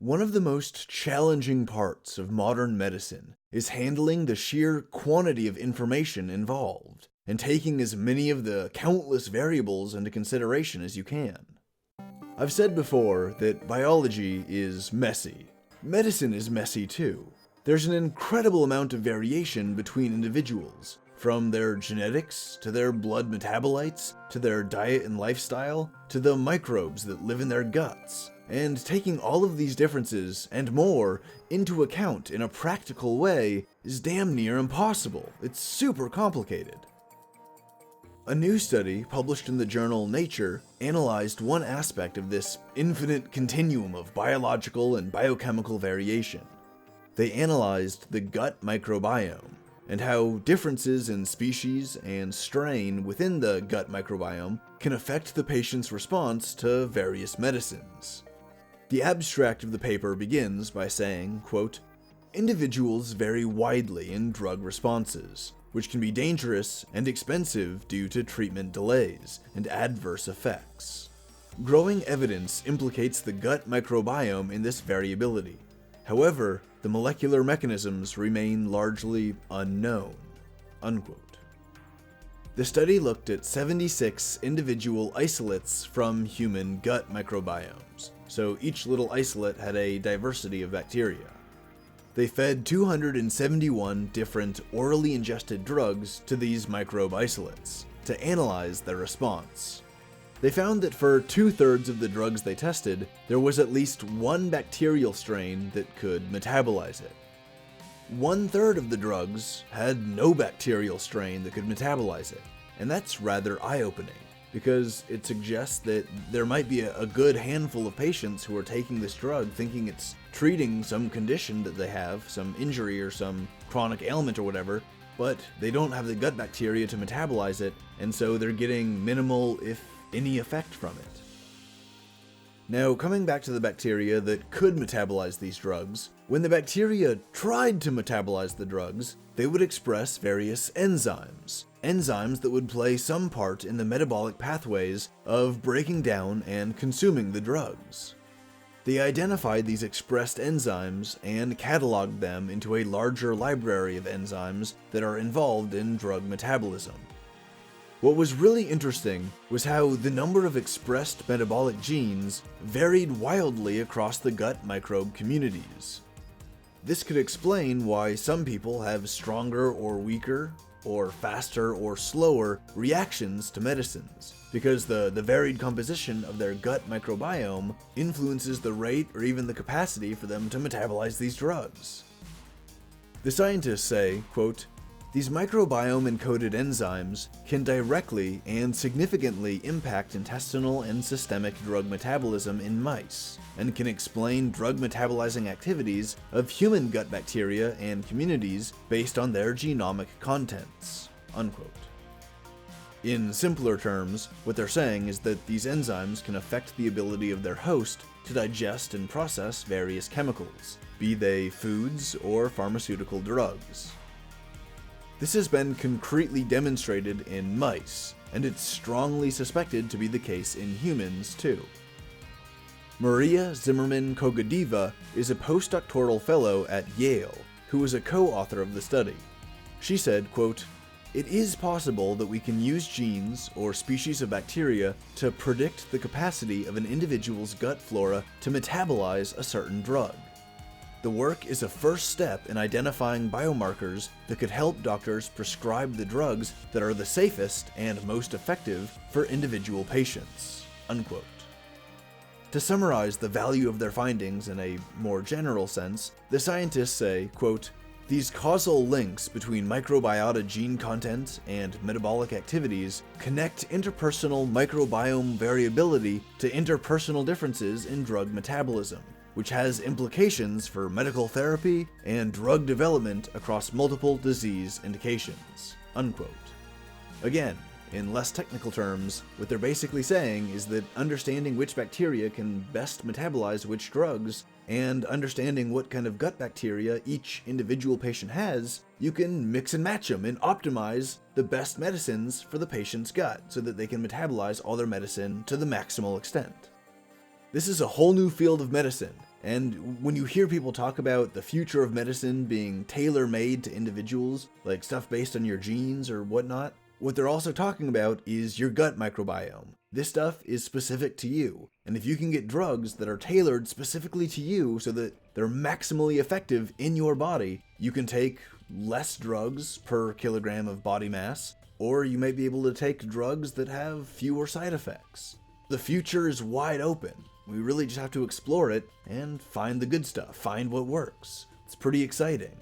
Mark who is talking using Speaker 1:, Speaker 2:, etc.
Speaker 1: One of the most challenging parts of modern medicine is handling the sheer quantity of information involved, and taking as many of the countless variables into consideration as you can. I've said before that biology is messy. Medicine is messy too. There's an incredible amount of variation between individuals, from their genetics, to their blood metabolites, to their diet and lifestyle, to the microbes that live in their guts. And taking all of these differences, and more, into account in a practical way is damn near impossible. It's super complicated. A new study published in the journal Nature analyzed one aspect of this infinite continuum of biological and biochemical variation. They analyzed the gut microbiome, and how differences in species and strain within the gut microbiome can affect the patient's response to various medicines. The abstract of the paper begins by saying, quote, "Individuals vary widely in drug responses, which can be dangerous and expensive due to treatment delays and adverse effects. Growing evidence implicates the gut microbiome in this variability. However, the molecular mechanisms remain largely unknown." Unquote. The study looked at 76 individual isolates from human gut microbiomes, so each little isolate had a diversity of bacteria. They fed 271 different orally ingested drugs to these microbe isolates to analyze their response. They found that for 2/3 of the drugs they tested, there was at least one bacterial strain that could metabolize it. 1/3 of the drugs had no bacterial strain that could metabolize it, and that's rather eye-opening, because it suggests that there might be a good handful of patients who are taking this drug thinking it's treating some condition that they have, some injury or some chronic ailment or whatever, but they don't have the gut bacteria to metabolize it, and so they're getting minimal, if any, effect from it. Now, coming back to the bacteria that could metabolize these drugs, when the bacteria tried to metabolize the drugs, they would express various enzymes that would play some part in the metabolic pathways of breaking down and consuming the drugs. They identified these expressed enzymes and cataloged them into a larger library of enzymes that are involved in drug metabolism. What was really interesting was how the number of expressed metabolic genes varied wildly across the gut microbe communities. This could explain why some people have stronger or weaker, or faster or slower reactions to medicines, because the varied composition of their gut microbiome influences the rate or even the capacity for them to metabolize these drugs. The scientists say, quote, "These microbiome-encoded enzymes can directly and significantly impact intestinal and systemic drug metabolism in mice, and can explain drug metabolizing activities of human gut bacteria and communities based on their genomic contents." Unquote. In simpler terms, what they're saying is that these enzymes can affect the ability of their host to digest and process various chemicals, be they foods or pharmaceutical drugs. This has been concretely demonstrated in mice, and it's strongly suspected to be the case in humans too. Maria Zimmerman-Kogadeva is a postdoctoral fellow at Yale, who was a co-author of the study. She said, quote, "It is possible that we can use genes or species of bacteria to predict the capacity of an individual's gut flora to metabolize a certain drug. The work is a first step in identifying biomarkers that could help doctors prescribe the drugs that are the safest and most effective for individual patients." Unquote. To summarize the value of their findings in a more general sense, the scientists say, quote, "These causal links between microbiota gene content and metabolic activities connect interpersonal microbiome variability to interpersonal differences in drug metabolism, which has implications for medical therapy and drug development across multiple disease indications." Unquote. Again, in less technical terms, what they're basically saying is that understanding which bacteria can best metabolize which drugs, and understanding what kind of gut bacteria each individual patient has, you can mix and match them and optimize the best medicines for the patient's gut so that they can metabolize all their medicine to the maximal extent. This is a whole new field of medicine, And when you hear people talk about the future of medicine being tailor-made to individuals, like stuff based on your genes or whatnot, what they're also talking about is your gut microbiome. This stuff is specific to you, and if you can get drugs that are tailored specifically to you so that they're maximally effective in your body, you can take less drugs per kilogram of body mass, or you might be able to take drugs that have fewer side effects. The future is wide open. We really just have to explore it and find the good stuff, find what works. It's pretty exciting.